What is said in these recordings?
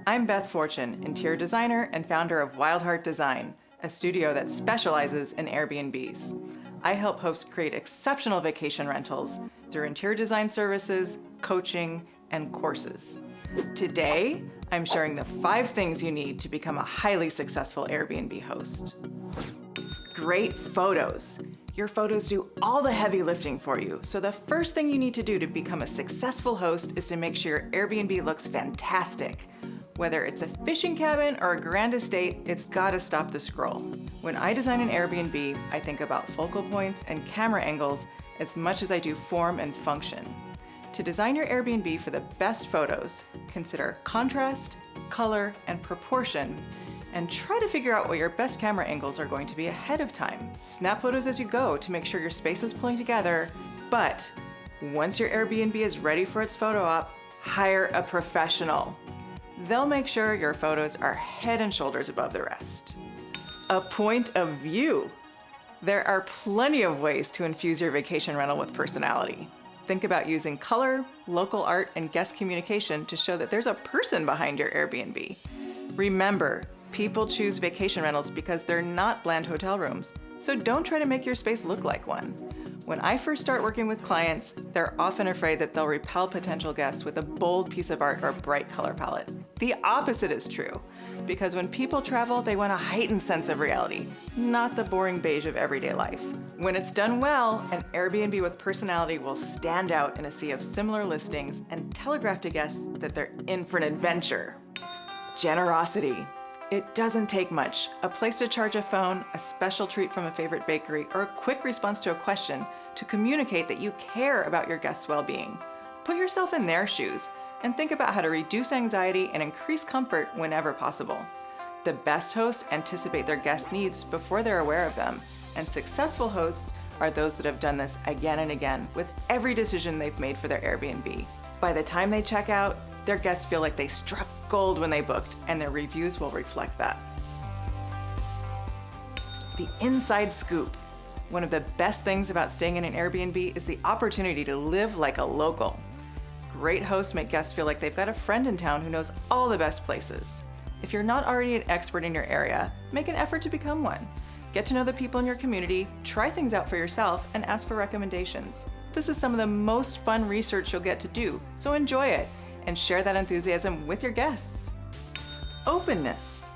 I'm Beth Fortune, interior designer and founder of Wildheart Design, a studio that specializes in Airbnbs. I help hosts create exceptional vacation rentals through interior design services, coaching, and courses. Today, I'm sharing the 5 things you need to become a highly successful Airbnb host. Great photos. Your photos do all the heavy lifting for you, so the first thing you need to do to become a successful host is to make sure your Airbnb looks fantastic. Whether it's a fishing cabin or a grand estate, it's gotta stop the scroll. When I design an Airbnb, I think about focal points and camera angles as much as I do form and function. To design your Airbnb for the best photos, consider contrast, color, and proportion, and try to figure out what your best camera angles are going to be ahead of time. Snap photos as you go to make sure your space is pulling together, but once your Airbnb is ready for its photo op, hire a professional. They'll make sure your photos are head and shoulders above the rest. A point of view. There are plenty of ways to infuse your vacation rental with personality. Think about using color, local art, and guest communication to show that there's a person behind your Airbnb. Remember, people choose vacation rentals because they're not bland hotel rooms, so don't try to make your space look like one. When I first start working with clients, they're often afraid that they'll repel potential guests with a bold piece of art or bright color palette. The opposite is true, because when people travel, they want a heightened sense of reality, not the boring beige of everyday life. When it's done well, an Airbnb with personality will stand out in a sea of similar listings and telegraph to guests that they're in for an adventure. Generosity. It doesn't take much. A place to charge a phone, a special treat from a favorite bakery, or a quick response to a question to communicate that you care about your guests' well-being. Put yourself in their shoes and think about how to reduce anxiety and increase comfort whenever possible. The best hosts anticipate their guests' needs before they're aware of them, and successful hosts are those that have done this again and again with every decision they've made for their Airbnb. By the time they check out, their guests feel like they struck gold when they booked, and their reviews will reflect that. The inside scoop. One of the best things about staying in an Airbnb is the opportunity to live like a local. Great hosts make guests feel like they've got a friend in town who knows all the best places. If you're not already an expert in your area, make an effort to become one. Get to know the people in your community, try things out for yourself, and ask for recommendations. This is some of the most fun research you'll get to do, so enjoy it and share that enthusiasm with your guests. Openness.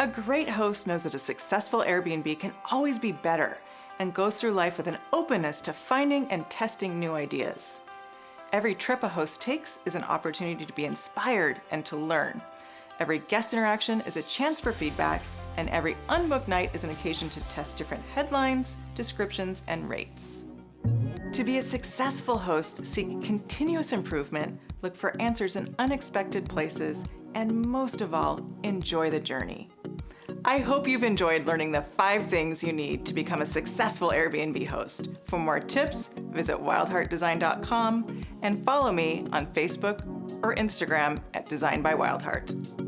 A great host knows that a successful Airbnb can always be better and goes through life with an openness to finding and testing new ideas. Every trip a host takes is an opportunity to be inspired and to learn. Every guest interaction is a chance for feedback, and every unbooked night is an occasion to test different headlines, descriptions, and rates. To be a successful host, seek continuous improvement, look for answers in unexpected places, and most of all, enjoy the journey. I hope you've enjoyed learning the 5 things you need to become a successful Airbnb host. For more tips, visit wildheartdesign.com and follow me on Facebook or Instagram at Design by Wildheart.